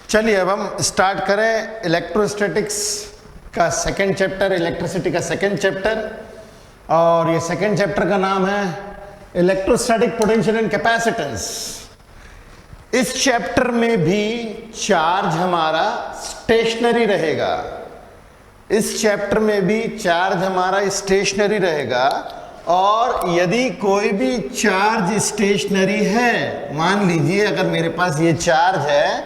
चलिए अब हम स्टार्ट करें इलेक्ट्रोस्टैटिक्स का सेकंड चैप्टर, इलेक्ट्रिसिटी का सेकंड चैप्टर। और ये सेकंड चैप्टर का नाम है इलेक्ट्रोस्टैटिक पोटेंशियल एंड कैपेसिटेंस। इस चैप्टर में भी चार्ज हमारा स्टेशनरी रहेगा। इस चैप्टर में भी चार्ज हमारा स्टेशनरी रहेगा। और यदि कोई भी चार्ज स्टेशनरी है, मान लीजिए अगर मेरे पास ये चार्ज है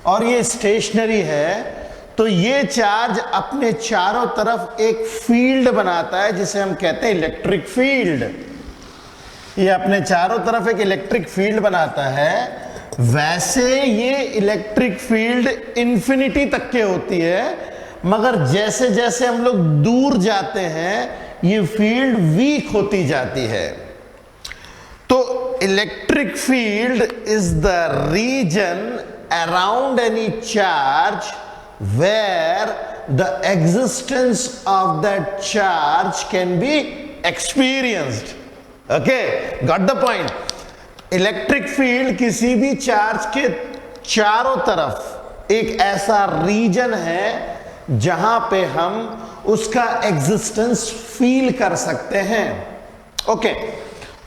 और ये स्टेशनरी है, तो ये चार्ज अपने चारों तरफ एक फील्ड बनाता है जिसे हम कहते हैं इलेक्ट्रिक फील्ड। ये अपने चारों तरफ एक इलेक्ट्रिक फील्ड बनाता है। वैसे ये इलेक्ट्रिक फील्ड इंफिनिटी तक के होती है, मगर जैसे जैसे हम लोग दूर जाते हैं ये फील्ड वीक होती जाती है। तो electric field is the region around any charge where the existence of that charge can be experienced. Okay, got the point? Electric field किसी भी चार्ज के चारों तरफ एक ऐसा रीजन है जहां पे हम उसका एग्जिस्टेंस फील कर सकते हैं। ओके,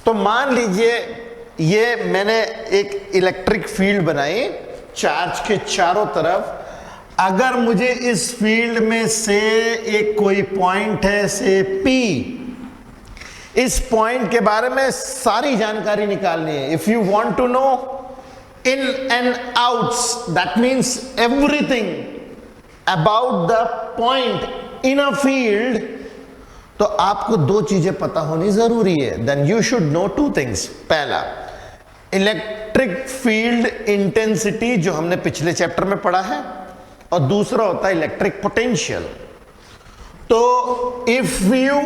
तो मान लीजिए ये मैंने एक इलेक्ट्रिक फील्ड बनाई चार्ज के चारों तरफ। अगर मुझे इस फील्ड में से एक कोई पॉइंट है, से P, इस पॉइंट के बारे में सारी जानकारी निकालनी है। If you want to know in and outs, that means everything about the point in a field, तो आपको दो चीजें पता होनी जरूरी है। Then you should know two things. पहला, इलेक्ट्रिक फील्ड इंटेंसिटी जो हमने पिछले चैप्टर में पढ़ा है, और दूसरा होता है इलेक्ट्रिक पोटेंशियल। तो if you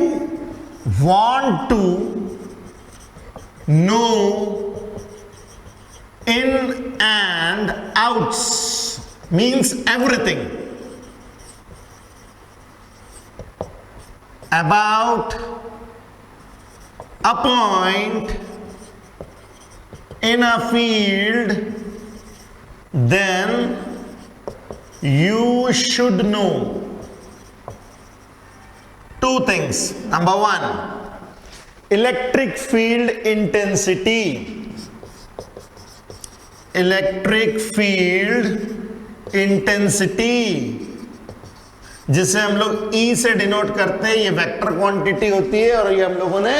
want to know in and outs means everything about a point in a field, then you should know two things. Number one, electric field intensity. Electric field intensity जिसे हम लोग E से denote करते हैं, ये vector quantity होती है। और ये हम लोगों ने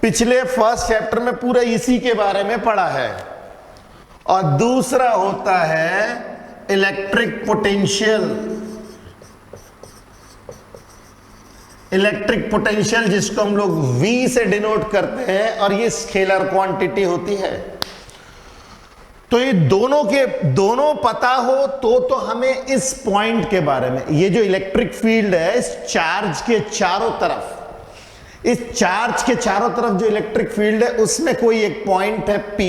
पिछले फर्स्ट चैप्टर में पूरा इसी के बारे में पढ़ा है। और दूसरा होता है इलेक्ट्रिक पोटेंशियल। इलेक्ट्रिक पोटेंशियल जिसको हम लोग V से डिनोट करते हैं, और ये स्केलर क्वांटिटी होती है। तो ये दोनों पता हो तो हमें इस पॉइंट के बारे में, ये जो इलेक्ट्रिक फील्ड है इस चार्ज के चारों तरफ, इस चार्ज के चारों तरफ जो इलेक्ट्रिक फील्ड है उसमें कोई एक पॉइंट है P।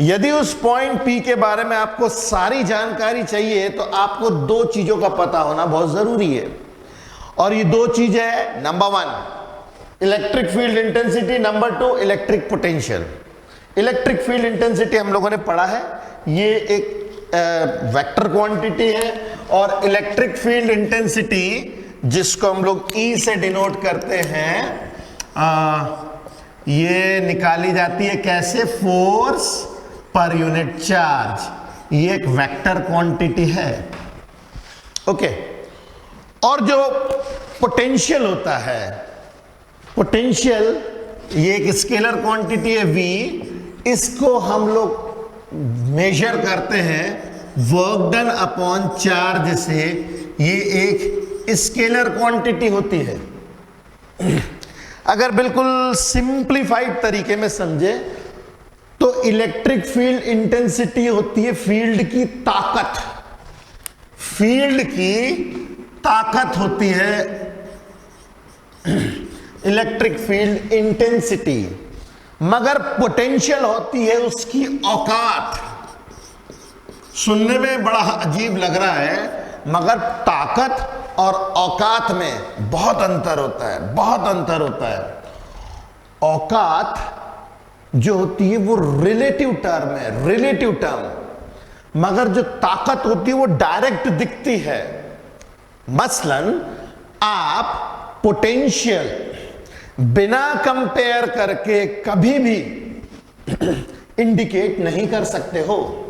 यदि उस पॉइंट P के बारे में आपको सारी जानकारी चाहिए तो आपको दो चीजों का पता होना बहुत जरूरी है। और ये दो चीजें है, number one electric field intensity, number two electric potential. Electric field intensity हम लोगों ने पढ़ा है, ये एक वेक्टर क्वांटिटी है। और इलेक्ट्रिक फील्ड इंटेंसिटी जिसको हम लोग E से डिनोट करते हैं, ये निकाली जाती है कैसे? Force per unit charge. ये एक वेक्टर क्वांटिटी है। ओके, और जो पोटेंशियल होता है, पोटेंशियल ये एक स्केलर क्वांटिटी है V। इसको हम लोग मेजर करते हैं वर्क डन अपॉन चार्ज से। ये एक स्केलर क्वांटिटी होती है। अगर बिल्कुल सिंप्लीफाइड तरीके में समझे तो इलेक्ट्रिक फील्ड इंटेंसिटी होती है फील्ड की ताकत। फील्ड की ताकत होती है इलेक्ट्रिक फील्ड इंटेंसिटी, मगर पोटेंशियल होती है उसकी औकात। सुनने में बड़ा अजीब लग रहा है, मगर ताकत और औकात में बहुत अंतर होता है, बहुत अंतर होता है। औकात जो होती है वो रिलेटिव टर्म है, रिलेटिव टर्म। मगर जो ताकत होती है वो डायरेक्ट दिखती है। मसलन आप पोटेंशियल बिना कंपेयर करके कभी भी इंडिकेट नहीं कर सकते हो।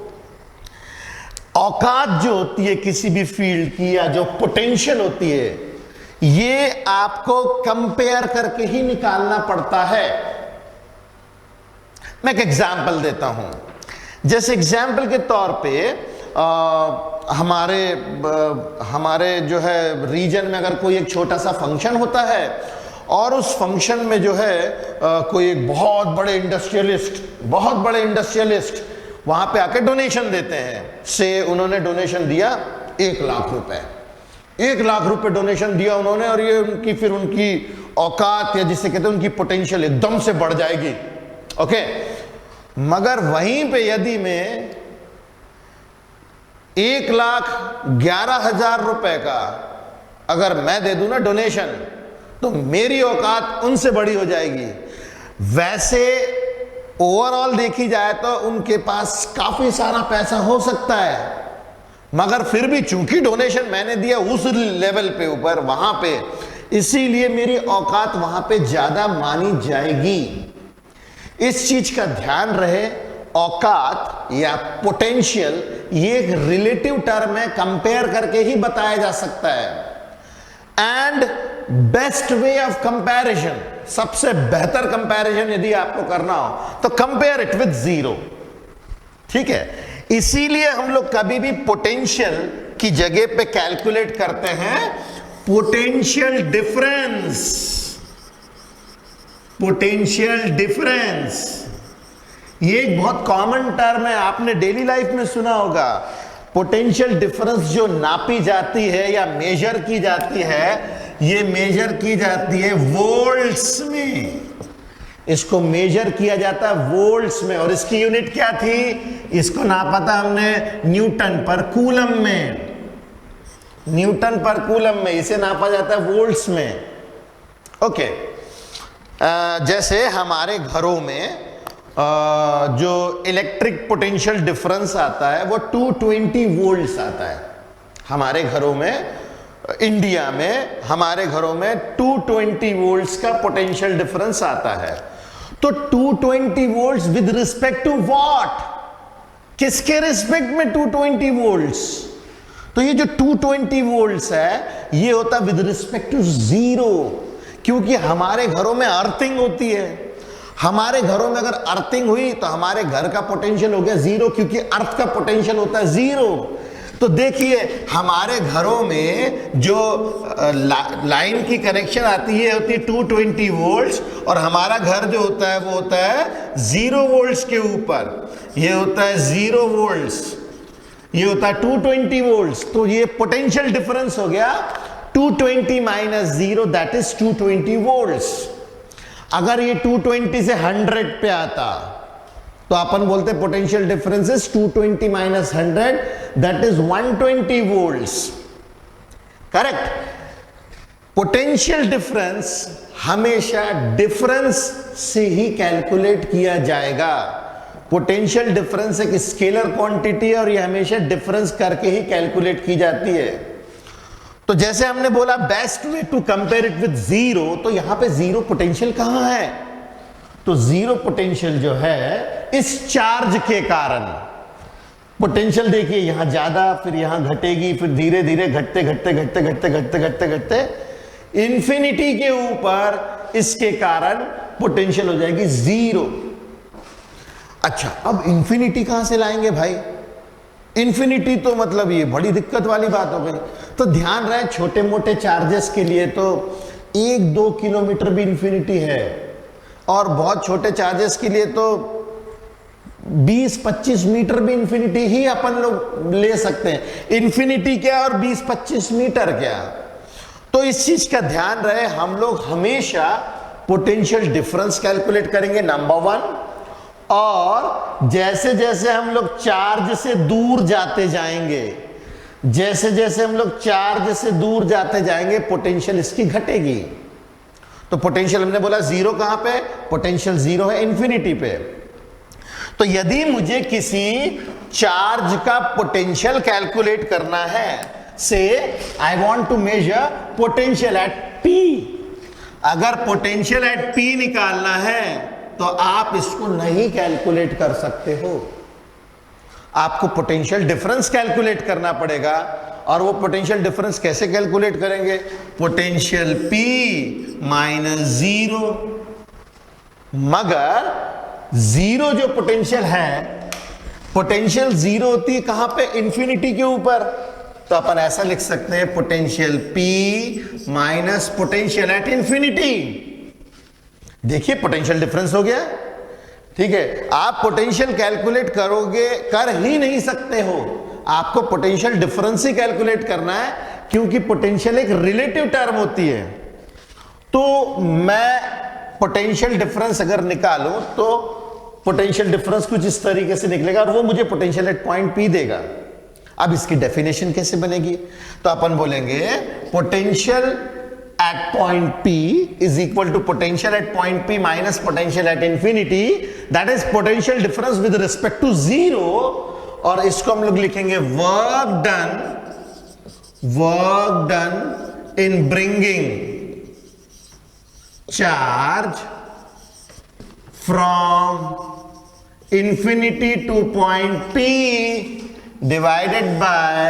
औकात जो होती है किसी भी फील्ड की या जो पोटेंशियल होती है, ये आपको कंपेयर करके ही निकालना पड़ता है। मैं एक एग्जाम्पल देता हूं। जैसे एग्जाम्पल के तौर पे हमारे जो है रीजन में अगर कोई एक छोटा सा फंक्शन होता है और उस फंक्शन में जो है कोई एक बहुत बड़े इंडस्ट्रियलिस्ट वहां पे आके डोनेशन देते हैं। से उन्होंने डोनेशन दिया 1 लाख रुपए, 1 लाख रुपए डोनेशन दिया उन्होंने, और ये उनकी औकात या जिसे कहते हैं उनकी पोटेंशियल एकदम से बढ़ जाएगी। ओके, मगर वहीं पे यदि मैं 1,11,000 रुपए का अगर मैं दे दूं ना डोनेशन, तो मेरी औकात उनसे बड़ी हो जाएगी। वैसे ओवरऑल देखी जाए तो उनके पास काफी सारा पैसा हो सकता है, मगर फिर भी चूंकि डोनेशन मैंने दिया उस लेवल पे ऊपर वहां पे, इसीलिए मेरी औकात वहां पे ज्यादा मानी जाएगी। इस चीज का ध्यान रहे, औकात या पोटेंशियल ये एक रिलेटिव टर्म है, कंपेयर करके ही बताया जा सकता है। And best way of comparison, सबसे बेहतर कंपैरिजन यदि आपको करना हो तो कंपेयर इट विद जीरो। ठीक है, इसीलिए हम लोग कभी भी पोटेंशियल की जगह पे कैलकुलेट करते हैं पोटेंशियल डिफरेंस। पोटेंशियल डिफरेंस ये एक बहुत कॉमन टर्म है, आपने डेली लाइफ में सुना होगा। पोटेंशियल डिफरेंस जो नापी जाती है या मेजर की जाती है, ये मेजर की जाती है वोल्ट्स में। इसको मेजर किया जाता है वोल्ट्स में, और इसकी यूनिट क्या थी? इसको नापा था हमने न्यूटन पर कूलम में। न्यूटन पर कूलम में इसे नापा जाता है वोल्ट्स में। ओके, जैसे हमारे घरों में जो इलेक्ट्रिक पोटेंशियल डिफरेंस आता है वो 220 वोल्ट्स आता है। हमारे घरों में, इंडिया में हमारे घरों में 220 वोल्ट्स का पोटेंशियल डिफरेंस आता है। तो 220 volts with respect to what? किसके रिस्पेक्ट में 220 वोल्ट्स? तो ये जो 220 वोल्ट्स है ये होता है विद रिस्पेक्ट टू जीरो, क्योंकि हमारे घरों में अर्थिंग होती है। हमारे घरों में अगर अर्थिंग हुई तो हमारे घर का पोटेंशियल हो गया जीरो, क्योंकि अर्थ का पोटेंशियल होता है जीरो। तो देखिए हमारे घरों में जो लाइन की कनेक्शन आती है होती है 220 वोल्ट्स, और हमारा घर जो होता है वो होता है 0 वोल्ट्स के ऊपर। ये होता है 0 वोल्ट्स, ये होता है 220 वोल्ट्स। तो ये पोटेंशियल डिफरेंस हो गया 220 माइनस 0, दैट इज 220 वोल्ट्स। अगर ये 220 से 100 पे आता तो अपन बोलते potential difference is 220 minus 100, that is 120 volts. Correct. Potential difference हमेशा डिफरेंस से ही कैलकुलेट किया जाएगा। पोटेंशियल डिफरेंस एक स्केलर क्वांटिटी है और ये हमेशा डिफरेंस करके ही कैलकुलेट की जाती है। तो जैसे हमने बोला best way to compare it with zero, तो यहां पे जीरो पोटेंशियल कहां है? तो जीरो पोटेंशियल जो है इस चार्ज के कारण, पोटेंशियल देखिए यहां ज्यादा, फिर यहां घटेगी, फिर धीरे धीरे घटते घटते घटते घटते घटते घटते घटते इंफिनिटी के ऊपर इसके कारण पोटेंशियल हो जाएगी जीरो। अच्छा, अब इंफिनिटी कहां से लाएंगे भाई? इंफिनिटी तो मतलब ये बड़ी दिक्कत वाली बात हो गई। तो ध्यान रहे छोटे मोटे चार्जेस के लिए तो 1-2 किलोमीटर भी इंफिनिटी है, और बहुत छोटे चार्जेस के लिए तो 20-25 मीटर भी इंफिनिटी ही अपन लोग ले सकते हैं। इंफिनिटी क्या और 20-25 मीटर क्या? तो इस चीज का ध्यान रहे, हम लोग हमेशा पोटेंशियल डिफरेंस कैलकुलेट करेंगे नंबर 1, और जैसे जैसे हम लोग चार्ज से दूर जाते जाएंगे, जैसे जैसे हम लोग चार्ज से दूर जाते जाएंगे पोटेंशियल इसकी घटेगी। तो पोटेंशियल हमने बोला जीरो कहां पे? पोटेंशियल जीरो है इंफिनिटी पे। तो यदि मुझे किसी चार्ज का पोटेंशियल कैलकुलेट करना है, say I want to measure potential at P। अगर पोटेंशियल एट P निकालना है तो आप इसको नहीं कैलकुलेट कर सकते हो, आपको पोटेंशियल डिफरेंस कैलकुलेट करना पड़ेगा। और वो पोटेंशियल डिफरेंस कैसे कैलकुलेट करेंगे? Potential P minus zero. मगर जीरो जो पोटेंशियल है, पोटेंशियल जीरो होती है कहां पे? इंफिनिटी के ऊपर। तो अपन ऐसा लिख सकते हैं potential P minus potential at infinity. देखिए पोटेंशियल डिफरेंस हो गया। ठीक है, आप पोटेंशियल कैलकुलेट करोगे, कर ही नहीं सकते हो, आपको पोटेंशियल डिफरेंस ही कैलकुलेट करना है, क्योंकि पोटेंशियल एक रिलेटिव टर्म होती है। तो मैं पोटेंशियल डिफरेंस अगर निकालूं तो पोटेंशियल डिफरेंस कुछ इस तरीके से निकलेगा और वो मुझे पोटेंशियल एट पॉइंट P देगा। अब इसकी डेफिनेशन कैसे बनेगी? तो अपन बोलेंगे potential at point P is equal to potential at point P minus potential at infinity, that is potential difference with respect to zero. और इसको हम लोग लिखेंगे work done in bringing charge from infinity to point P divided by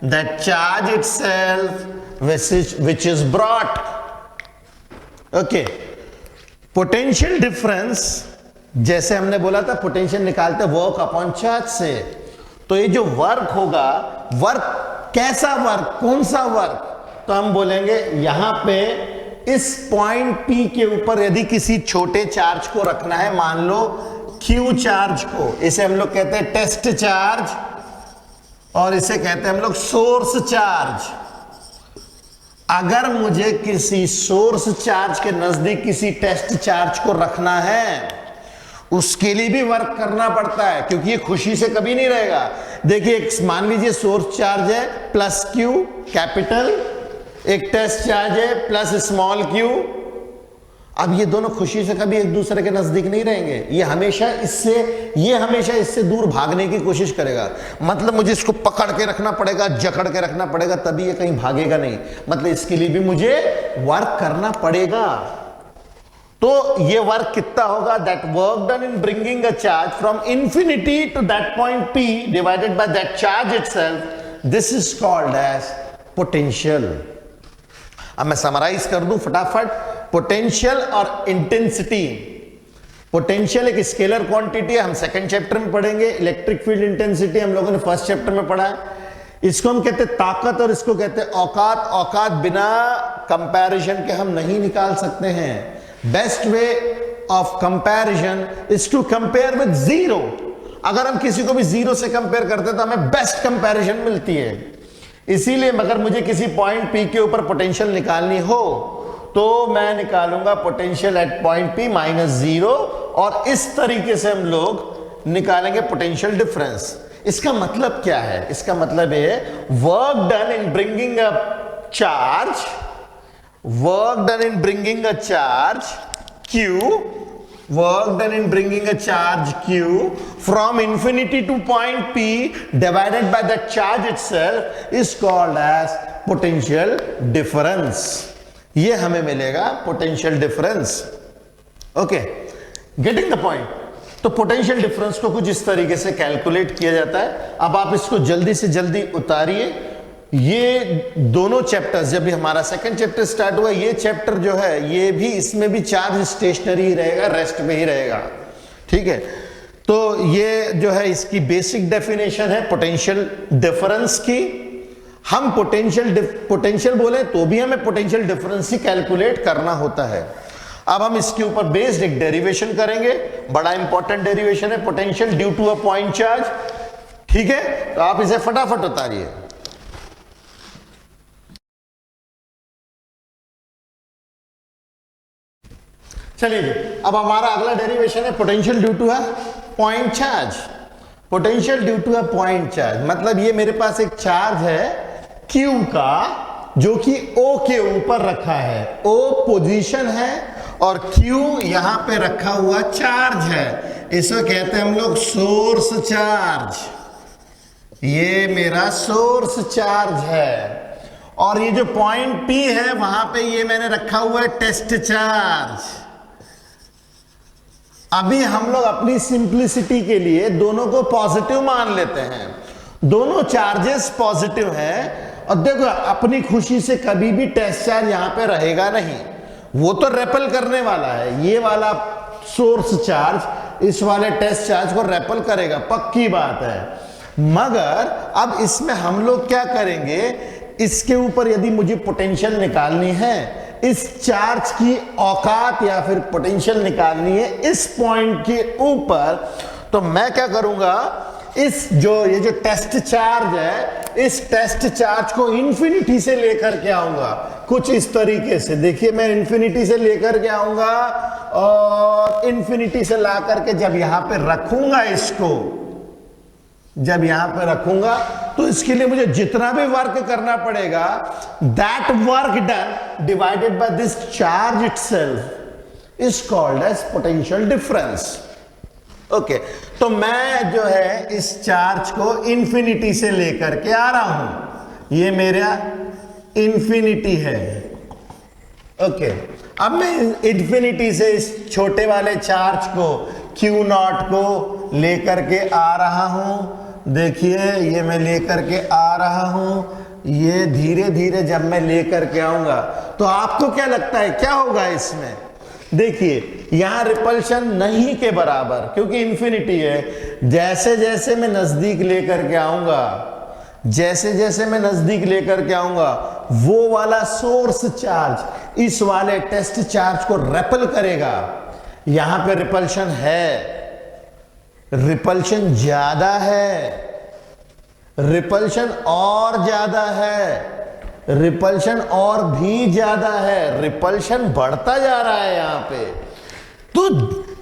that charge itself which is brought. Okay, potential difference, जैसे हमने बोला था potential निकालते वर्क अपॉन चार्ज से, तो ये जो वर्क होगा, वर्क कैसा वर्क, कौन सा वर्क? तो हम बोलेंगे यहां पे इस पॉइंट P के ऊपर यदि किसी छोटे चार्ज को रखना है, मान लो Q चार्ज को, इसे हम लोग कहते हैं टेस्ट चार्ज और इसे कहते हैं हम लोग सोर्स चार्ज। अगर मुझे किसी सोर्स चार्ज के नजदीक किसी टेस्ट चार्ज को रखना है, उसके लिए भी वर्क करना पड़ता है, क्योंकि ये खुशी से कभी नहीं रहेगा। देखिए मान लीजिए सोर्स चार्ज है प्लस Q कैपिटल, एक टेस्ट चार्ज है प्लस स्मॉल q। अब ये दोनों खुशी से कभी एक दूसरे के नजदीक नहीं रहेंगे, ये हमेशा इससे दूर भागने की कोशिश करेगा। मतलब मुझे इसको पकड़ के रखना पड़ेगा, जकड़ के रखना पड़ेगा, तभी ये कहीं भागेगा नहीं। मतलब इसके लिए भी मुझे वर्क करना पड़ेगा। तो ये वर्क कितना होगा? That work done in bringing a charge from infinity to that point P divided by that charge itself, this is called as potential. अब मैं समराइज कर दूं फटाफट। पोटेंशियल और इंटेंसिटी, पोटेंशियल एक स्केलर क्वांटिटी है, हम सेकंड चैप्टर में पढ़ेंगे। इलेक्ट्रिक फील्ड इंटेंसिटी हम लोगों ने फर्स्ट चैप्टर में पढ़ा है। इसको हम कहते हैं ताकत और इसको कहते हैं औकात। औकात बिना कंपैरिजन के हम नहीं निकाल सकते हैं। Best way of comparison is to compare with zero. अगर हम किसी को भी जीरो से कंपेयर करते हैं तो हमें बेस्ट कंपैरिजन मिलती है। इसीलिए अगर मुझे किसी पॉइंट P के ऊपर पोटेंशियल निकालनी हो तो मैं निकालूंगा potential at point P minus zero, और इस तरीके से हम लोग निकालेंगे पोटेंशियल डिफरेंस। इसका मतलब क्या है? इसका मतलब है work done in bringing a charge, work done in bringing a charge Q, work done in bringing a charge Q from infinity to point P divided by the charge itself is called as potential difference. ये हमें मिलेगा potential difference. Okay, getting the point. तो potential difference को कुछ इस तरीके से calculate किया जाता है। अब आप इसको जल्दी से जल्दी उतारिए। ये दोनों चैप्टर्स, जब भी हमारा सेकंड चैप्टर स्टार्ट हुआ, ये चैप्टर जो है ये भी, इसमें भी चार्ज स्टेशनरी ही रहेगा, रेस्ट में ही रहेगा। ठीक है, तो ये जो है इसकी बेसिक डेफिनेशन है पोटेंशियल डिफरेंस की। हम पोटेंशियल बोले तो भी हमें पोटेंशियल डिफरेंस ही कैलकुलेट करना होता है। अब हम इसके ऊपर बेस्ड एक डेरिवेशन करेंगे, बड़ा इंपॉर्टेंट डेरिवेशन है, potential due to a point charge. ठीक है, तो आप इसे फटाफट उतारिए। चलिए, अब हमारा अगला डेरिवेशन है potential due to a point charge. Potential due to a point charge मतलब ये मेरे पास एक चार्ज है Q का, जो कि O के ऊपर रखा है। O पोजीशन है और Q यहां पे रखा हुआ चार्ज है। इसको कहते हैं हम लोग सोर्स चार्ज। ये मेरा सोर्स चार्ज है और ये जो पॉइंट P है वहां पे ये मैंने रखा हुआ है टेस्ट चार्ज। अभी हम लोग अपनी सिंप्लिसिटी के लिए दोनों को पॉजिटिव मान लेते हैं, दोनों चार्जेस पॉजिटिव हैं। और देखो अपनी खुशी से कभी भी टेस्ट चार्ज यहां पे रहेगा नहीं, वो तो रेपल करने वाला है। ये वाला सोर्स चार्ज इस वाले टेस्ट चार्ज को रेपल करेगा, पक्की बात है। मगर अब इसमें हम लोग क्या करेंगे, इसके ऊपर यदि मुझे पोटेंशियल निकालनी है, इस चार्ज की औकात या फिर पोटेंशियल निकालनी है इस पॉइंट के ऊपर, तो मैं क्या करूंगा, इस ये जो टेस्ट चार्ज है, इस टेस्ट चार्ज को इंफिनिटी से लेकर के आऊंगा कुछ इस तरीके से। देखिए मैं इंफिनिटी से लेकर के आऊंगा और इंफिनिटी से ला करके जब यहां पे रखूंगा, इसको जब यहां पे रखूंगा, तो इसके लिए मुझे जितना भी वर्क करना पड़ेगा, that work done divided by this charge itself is called as potential difference. Okay, तो मैं जो है इस चार्ज को इंफिनिटी से लेकर के आ रहा हूं, ये मेरा इंफिनिटी है। ओके, अब मैं इंफिनिटी से इस छोटे वाले चार्ज को Q नॉट को लेकर के आ रहा हूं। देखिए ये मैं लेकर के आ रहा हूं, ये धीरे धीरे जब मैं लेकर के आऊंगा तो आपको क्या लगता है क्या होगा इसमें? देखिए यहां रिपल्शन नहीं के बराबर, क्योंकि इंफिनिटी है। जैसे जैसे मैं नजदीक लेकर के आऊंगा, जैसे जैसे मैं नजदीक लेकर के आऊंगा, वो वाला सोर्स चार्ज इस वाले टेस्ट चार्ज को रेपल करेगा। यहां पे रिपल्शन है, रिपल्शन ज्यादा है, रिपल्शन और ज्यादा है, रिपल्शन और भी ज्यादा है, रिपल्शन बढ़ता जा रहा है यहां पे। तो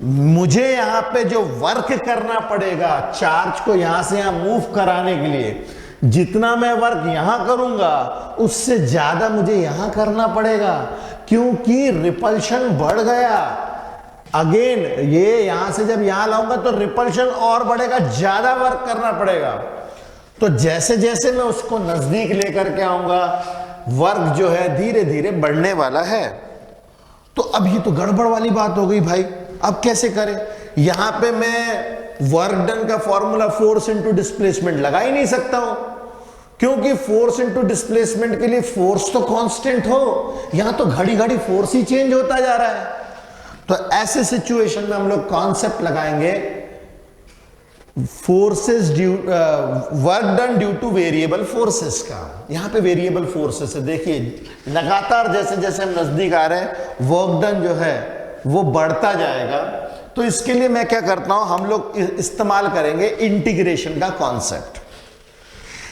मुझे यहां पे जो वर्क करना पड़ेगा चार्ज को यहां से यहां मूव कराने के लिए, जितना मैं वर्क यहां करूंगा उससे ज्यादा मुझे यहां करना पड़ेगा, क्योंकि रिपल्शन बढ़ गया। अगेन ये यहां से जब यहां लाऊंगा तो रिपल्शन और बढ़ेगा, ज्यादा वर्क करना पड़ेगा। तो जैसे जैसे मैं उसको नजदीक लेकर के आऊंगा, वर्क जो है धीरे धीरे बढ़ने वाला है। तो अब ये तो गड़बड़ वाली बात हो गई भाई, अब कैसे करें? यहां पे मैं वर्क डन का फॉर्मूला फोर्स इनटू डिस्प्लेसमेंट लगा ही नहीं सकता हूं, क्योंकि फोर्स इनटू डिस्प्लेसमेंट के लिए फोर्स तो कांस्टेंट हो, यहां तो घड़ी घड़ी फोर्स ही चेंज होता जा रहा है। तो ऐसे सिचुएशन में हम लोग कॉन्सेप्ट लगाएंगे forces due work done due two variable forces का। यहां पे वेरिएबल फोर्सेस है, देखिए लगातार जैसे जैसे हम नजदीक आ रहे हैं वर्क डन जो है वो बढ़ता जाएगा। तो इसके लिए मैं क्या करता हूं, हम लोग इस्तेमाल करेंगे इंटीग्रेशन का कॉन्सेप्ट।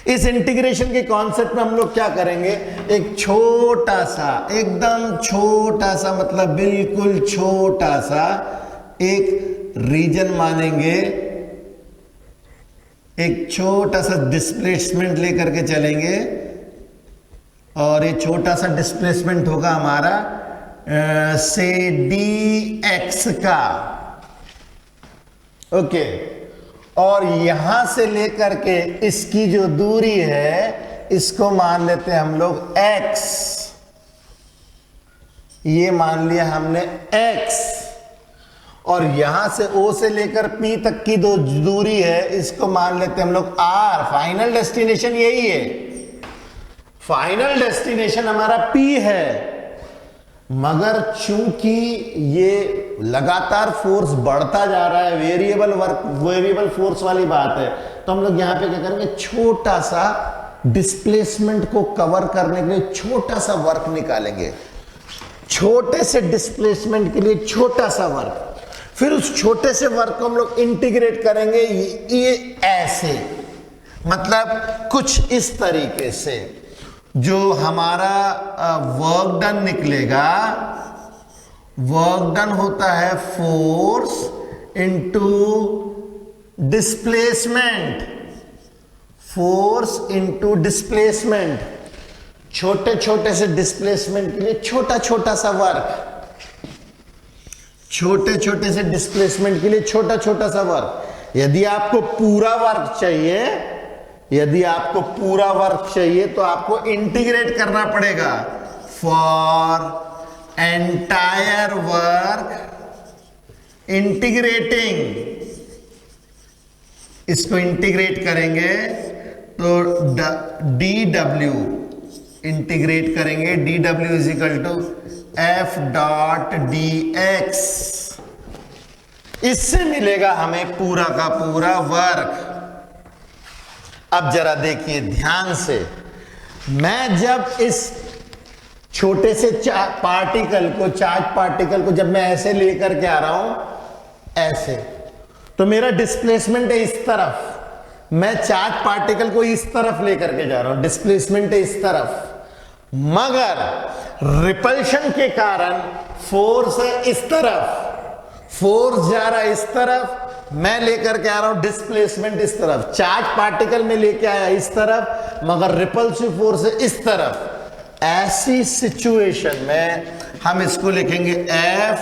इस इंटीग्रेशन के कॉन्सेप्ट में हम लोग क्या करेंगे, एक छोटा सा, एकदम छोटा सा, मतलब बिल्कुल छोटा सा एक रीजन मानेंगे, एक छोटा सा डिस्प्लेसमेंट लेकर के चलेंगे, और ये छोटा सा डिस्प्लेसमेंट होगा हमारा से dx का। ओके, और यहां से लेकर के इसकी जो दूरी है इसको मान लेते हैं हम लोग x, ये मान लिया हमने x, और यहां से O से लेकर P तक की दो दूरी है इसको मान लेते हैं हम लोग R। फाइनल डेस्टिनेशन यही है, फाइनल डेस्टिनेशन हमारा P है। मगर चूंकि ये लगातार फोर्स बढ़ता जा रहा है, वेरिएबल वर्क, वेरिएबल फोर्स वाली बात है, तो हम लोग यहां पे क्या करेंगे, छोटा सा डिस्प्लेसमेंट को कवर करने के लिए छोटा सा वर्क निकालेंगे, छोटे से डिस्प्लेसमेंट के लिए छोटा सा वर्क। फिर उस छोटे से वर्क को हम लोग इंटीग्रेट करेंगे ये ऐसे, मतलब कुछ इस तरीके से। जो हमारा वर्क डन निकलेगा, वर्क डन होता है force into displacement, force into displacement. छोटे छोटे से डिस्प्लेसमेंट के लिए छोटा छोटा सा वर्क, छोटे छोटे से डिस्प्लेसमेंट के लिए छोटा छोटा सा वर्क। यदि आपको पूरा वर्क चाहिए, यदि आपको पूरा वर्क चाहिए तो आपको इंटीग्रेट करना पड़ेगा। फॉर एंटायर वर्क इंटीग्रेटिंग, इसको इंटीग्रेट करेंगे तो डी डब्ल्यू इंटीग्रेट करेंगे, डी डब्ल्यू is equal to f dot d x. इससे मिलेगा हमें पूरा का पूरा वर्क। अब जरा देखिए ध्यान से, मैं जब इस छोटे से पार्टिकल को, चार्ज पार्टिकल को जब मैं ऐसे लेकर के आ रहा हूं ऐसे, तो मेरा डिस्प्लेसमेंट है इस तरफ, मैं चार्ज पार्टिकल को इस तरफ लेकर के जा रहा हूं, डिस्प्लेसमेंट है इस तरफ, मगर रिपल्शन के कारण फोर्स है इस तरफ, फोर्स जा रहा है इस तरफ, मैं लेकर के आ रहा हूं डिस्प्लेसमेंट इस तरफ, चार्ज पार्टिकल में लेके आया इस तरफ, मगर रिपल्सिव फोर्स है इस तरफ। ऐसी सिचुएशन में हम इसको लिखेंगे F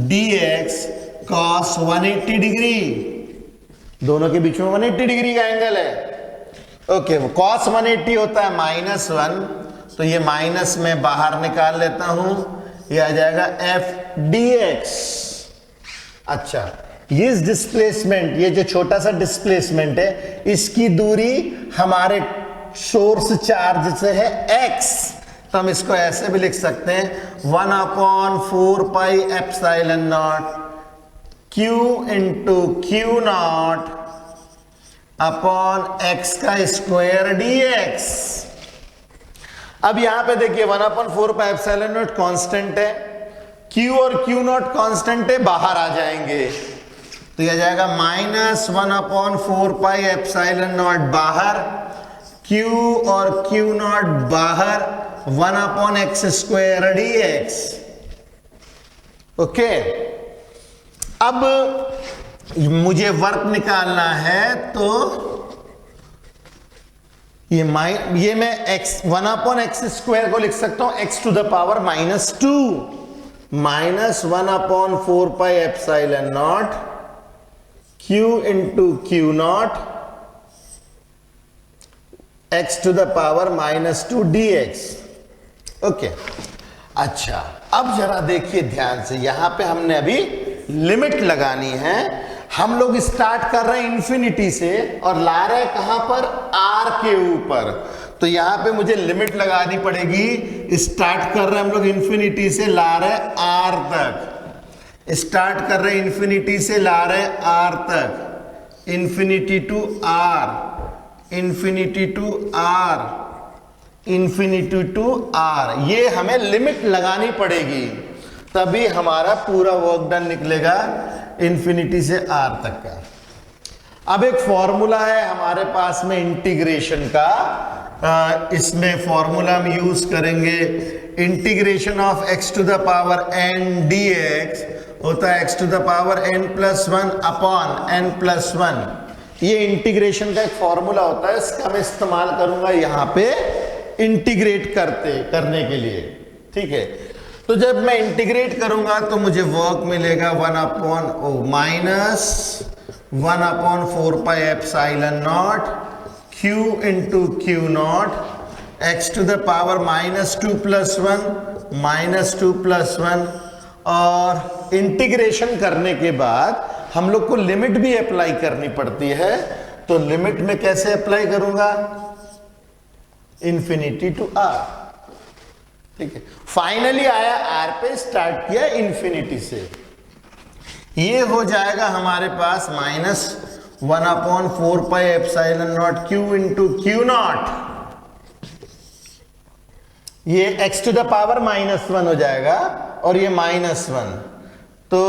D x cos 180 degree, दोनों के बीच में 180 डिग्री का एंगल है। ओके, कॉस 180 होता है -1, तो ये माइनस में बाहर निकाल लेता हूं, ये आ जाएगा एफ डी एक्स। अच्छा, ये डिस्प्लेसमेंट, ये जो छोटा सा डिस्प्लेसमेंट है, इसकी दूरी हमारे सोर्स चार्ज से है x, तो हम इसको ऐसे भी लिख सकते हैं 1/4 pi epsilon naught q into q not upon x का स्क्वायर dx। अब यहां पे देखिए 1/4 पाई एप्सिलॉन नॉट कांस्टेंट है, q और q नॉट कांस्टेंट है, बाहर आ जाएंगे, तो यह जाएगा -1/4 पाई एप्सिलॉन नॉट बाहर, q और q नॉट बाहर, 1/x² dx। ओके, अब मुझे वर्क निकालना है, तो ये मैं 1/x² को लिख सकता हूं x to the power -2, -1/4 pi epsilon naught q into q naught x to the power -2 dx। Okay, अच्छा, अब जरा देखिए ध्यान से, यहां पे हमने अभी लिमिट लगानी है। हम लोग स्टार्ट कर रहे हैं इंफिनिटी से और ला रहे हैं कहां पर, r के ऊपर, तो यहां पे मुझे लिमिट लगानी पड़ेगी। स्टार्ट कर रहे हैं हम लोग इंफिनिटी से, ला रहे हैं r तक, स्टार्ट कर रहे हैं इंफिनिटी से, ला रहे हैं r तक, infinity to r, infinity to r, infinity to r, ये हमें लिमिट लगानी पड़ेगी, तभी हमारा पूरा वर्क डन निकलेगा इंफिनिटी से r तक का। अब एक फॉर्मूला है हमारे पास में इंटीग्रेशन का, इसमें फॉर्मूला हम यूज करेंगे, integration of x to the power n dx होता है x टू द पावर n+1 अपॉन n+1। ये इंटीग्रेशन का एक फॉर्मूला होता है, इसका मैं इस्तेमाल करूंगा यहां पे इंटीग्रेट करने के लिए। ठीक है, तो जब मैं इंटीग्रेट करूंगा तो मुझे वर्क मिलेगा 1/4 pi epsilon naught q into q naught x to the power -2+1 और इंटीग्रेशन करने के बाद हम लोग को लिमिट भी अप्लाई करनी पड़ती है, तो लिमिट में कैसे अप्लाई करूंगा, इंफिनिटी टू r। ठीक है, फाइनली आया r पे, स्टार्ट किया इंफिनिटी से, ये हो जाएगा हमारे पास -1/4 pi epsilon naught q into q not, ये x टू द पावर -1 हो जाएगा और ये -1, तो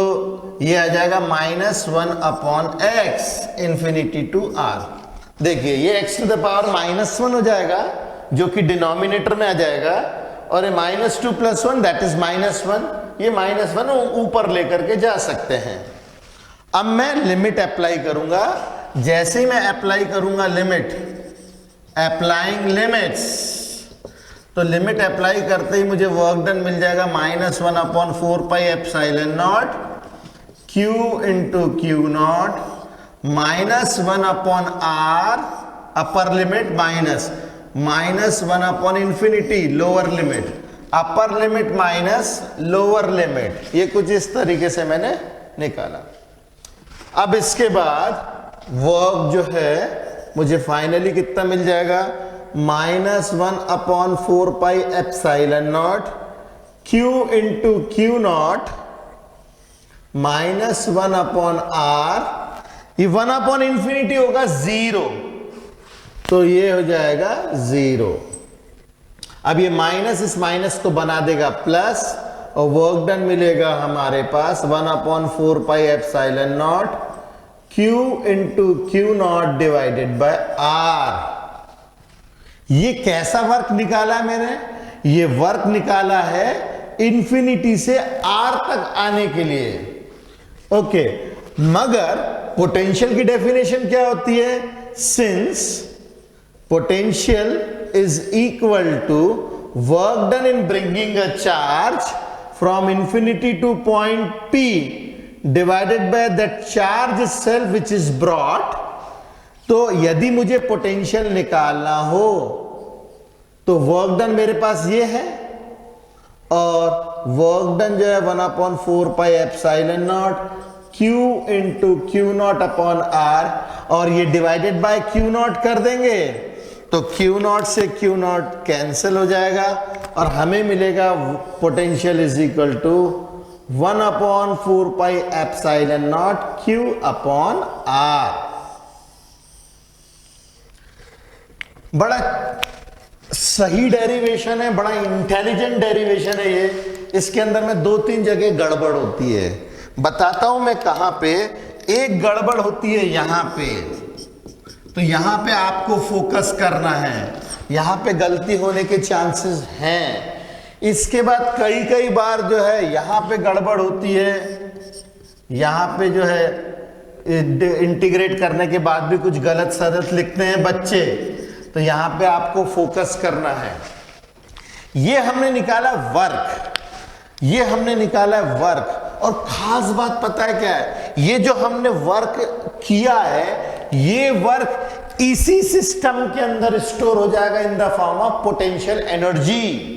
ये आ जाएगा -1/x इंफिनिटी टू r। देखिए ये x टू द पावर -1 हो जाएगा जो कि डिनोमिनेटर में आ जाएगा, और ये -2+1 दैट इज -1, ये -1 ऊपर लेकर के जा सकते हैं। अब मैं लिमिट अप्लाई करूंगा, जैसे ही मैं अप्लाई करूंगा लिमिट, अप्लाइंग लिमिट्स, तो लिमिट अप्लाई करते ही मुझे वर्क डन मिल जाएगा -1/4 pi epsilon naught Q into q not minus 1 upon R upper limit minus 1 upon infinity lower limit, upper limit minus lower limit. ये कुछ इस तरीके से मैंने निकाला। अब इसके बाद वर्क जो है मुझे फाइनली कितना मिल जाएगा, -1 upon 4 pi epsilon naught Q into q not -1 upon R, ये 1 अपॉन इंफिनिटी होगा 0, तो ये हो जाएगा 0। अब ये माइनस इस माइनस को बना देगा प्लस, और वर्क डन मिलेगा हमारे पास 1 upon 4 pi epsilon naught Q into q not divided by R। ये कैसा वर्क निकाला है मैंने, ये वर्क निकाला है इंफिनिटी से R तक आने के लिए। ओके, मगर पोटेंशियल की डेफिनेशन क्या होती है, since potential is equal to work done in bringing a charge from infinity to point P divided by that charge itself which is brought। तो यदि मुझे पोटेंशियल निकालना हो तो वर्क डन मेरे पास ये है, और वर्क डन जो है 1 upon 4 pi epsilon naught Q into q not upon R, और ये डिवाइडेड बाय क्यू नॉट कर देंगे तो क्यू नॉट से क्यू नॉट कैंसिल हो जाएगा, और हमें मिलेगा potential is equal to 1 upon 4 pi epsilon naught Q upon R। बड़ा सही डेरिवेशन है, बड़ा इंटेलिजेंट डेरिवेशन है ये। इसके अंदर में 2-3 जगह गड़बड़ होती है, बताता हूं मैं कहां पे। एक गड़बड़ होती है यहां पे, तो यहां पे आपको फोकस करना है, यहां पे गलती होने के चांसेस हैं। इसके बाद कई बार जो है यहां पे गड़बड़ होती है, यहां पे जो है इंटीग्रेट करने के बाद भी कुछ गलत सदत लिखते हैं बच्चे, तो यहां पे आपको फोकस करना है। ये हमने निकाला वर्क, ये हमने निकाला वर्क, और खास बात पता है क्या है, ये जो हमने वर्क किया है ये वर्क इसी सिस्टम के अंदर स्टोर हो जाएगा in the form of potential energy.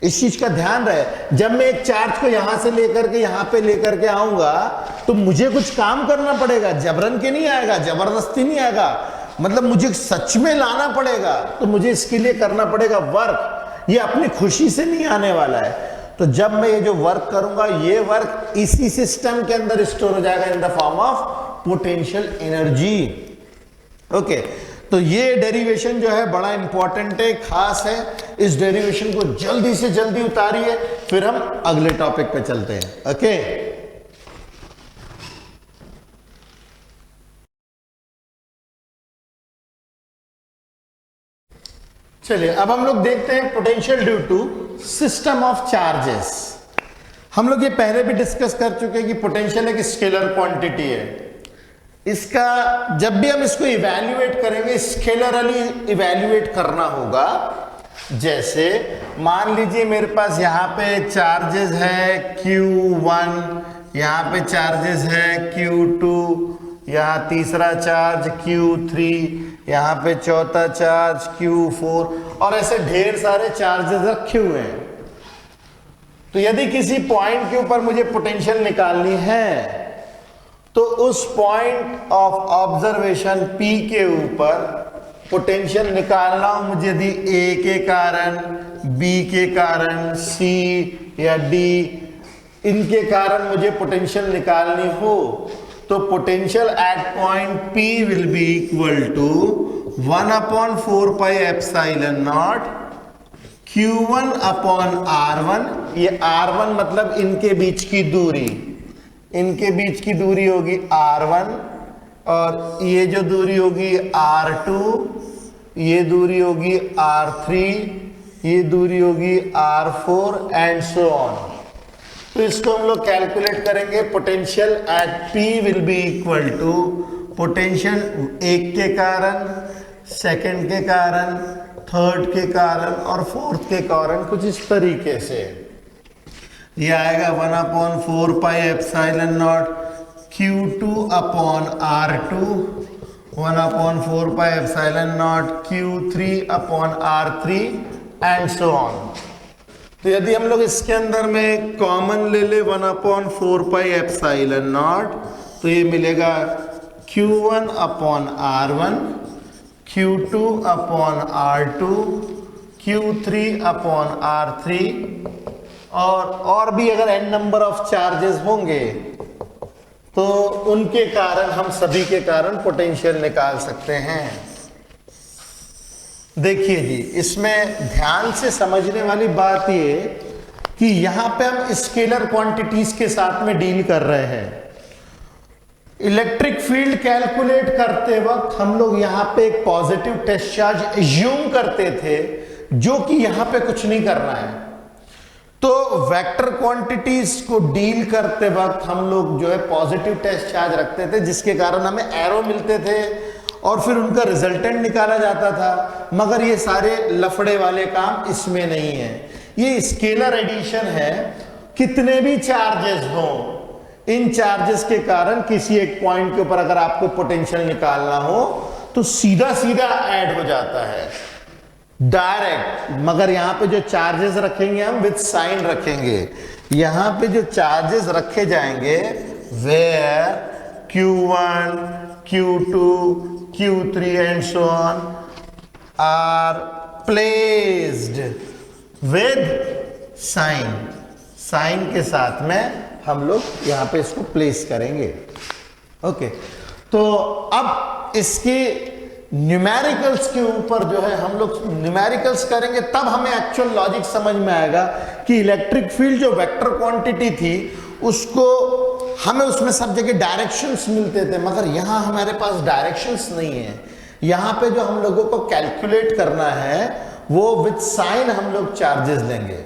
इस चीज का ध्यान रहे, जब मैं एक चार्ज को यहां से लेकर के यहां पे लेकर के आऊंगा तो मुझे कुछ काम करना पड़ेगा, जबरन के नहीं आएगा, जबरदस्ती नहीं आएगा, मतलब मुझे सच में लाना पड़ेगा, तो मुझे इसके लिए करना पड़ेगा वर्क, ये अपनी खुशी से नहीं आने वाला है। तो जब मैं ये जो वर्क करूंगा ये वर्क इसी सिस्टम के अंदर स्टोर हो जाएगा in the form of potential energy. Okay, तो ये डेरिवेशन जो है बड़ा इंपॉर्टेंट है, खास है। इस डेरिवेशन को जल्दी से जल्दी उतारिए, फिर हम अगले टॉपिक पे चलते हैं। ओके, चलिए अब हम लोग देखते हैं potential due to system of charges. हम लोग ये पहले भी डिस्कस कर चुके हैं कि पोटेंशियल एक स्केलर क्वांटिटी है। इसका जब भी हम इसको इवैल्यूएट करेंगे स्केलरली इवैल्यूएट करना होगा। जैसे मान लीजिए मेरे पास यहाँ पे चार्जेस है Q1, यहाँ पे चार्जेस है Q2, यहाँ तीसरा चार्ज Q3, यहाँ पे चौथा चार्ज Q4, और ऐसे ढेर सारे चार्जेस रखे हुए हैं। तो यदि किसी पॉइंट के ऊपर मुझे पोटेंशियल निकालनी है तो उस पॉइंट ऑफ ऑब्जर्वेशन P के ऊपर पोटेंशियल निकालना हो मुझे, यदि A के कारण, B के कारण, C या D इनके कारण मुझे पोटेंशियल निकालनी हो, तो potential at point P will be equal to 1 upon 4 pi epsilon naught Q1 upon R1। ये R1 मतलब इनके बीच की दूरी, इनके बीच की दूरी होगी R1, और ये जो दूरी होगी R2, ये दूरी होगी R3, ये दूरी होगी R4 एंड सो ऑन। तो इसको हम लोग कैलकुलेट करेंगे। Potential at P will be equal to potential एक के कारण, सेकंड के कारण, थर्ड के कारण और फोर्थ के कारण, कुछ इस तरीके से। ये आएगा 1/4πε0 Q2 upon R2, 1/4πε0 Q3 upon R3 and so on. तो यदि हम लोग इसके अंदर में कॉमन ले ले 1/4πε0, तो ये मिलेगा Q1 upon R1, Q2 upon R2, Q3 upon R3, और भी अगर n नंबर ऑफ चार्जेस होंगे तो उनके कारण हम सभी के कारण पोटेंशियल निकाल सकते हैं। देखिए जी, इसमें ध्यान से समझने वाली बात ये कि यहां पे हम स्केलर क्वांटिटीज के साथ में डील कर रहे हैं। इलेक्ट्रिक फील्ड कैलकुलेट करते वक्त हम लोग यहां पे एक पॉजिटिव टेस्ट चार्ज एज्यूम करते थे, जो कि यहां पे कुछ नहीं करना है। तो वेक्टर क्वांटिटीज को डील करते वक्त हम लोग जो है पॉजिटिव टेस्ट चार्ज रखते थे, जिसके कारण हमें एरो मिलते थे और फिर उनका रिजल्टेंट निकाला जाता था। मगर ये सारे लफड़े वाले काम इसमें नहीं है। ये स्केलर एडिशन है। कितने भी चार्जेस हों, इन चार्जेस के कारण किसी एक पॉइंट के ऊपर अगर आपको पोटेंशियल निकालना हो तो सीधा सीधा ऐड हो जाता है डायरेक्ट। मगर यहां पे जो चार्जेस रखेंगे हम विद साइन रखेंगे। यहां पे जो चार्जेस रखे जाएंगे where Q1, Q2, Q3 and so on are placed with sign. Sign के साथ में हम लोग यहां पे इसको प्लेस करेंगे। ओके, तो अब इसके न्यूमेरिकल्स के ऊपर जो है हम लोग न्यूमेरिकल्स करेंगे, तब हमें एक्चुअल लॉजिक समझ में आएगा कि इलेक्ट्रिक फील्ड जो वेक्टर क्वांटिटी थी उसको हमें उसमें सब जगह डायरेक्शंस मिलते थे, मगर यहां हमारे पास डायरेक्शंस नहीं है। यहां पे जो हम लोगों को कैलकुलेट करना है वो विद साइन हम लोग चार्जेस लेंगे।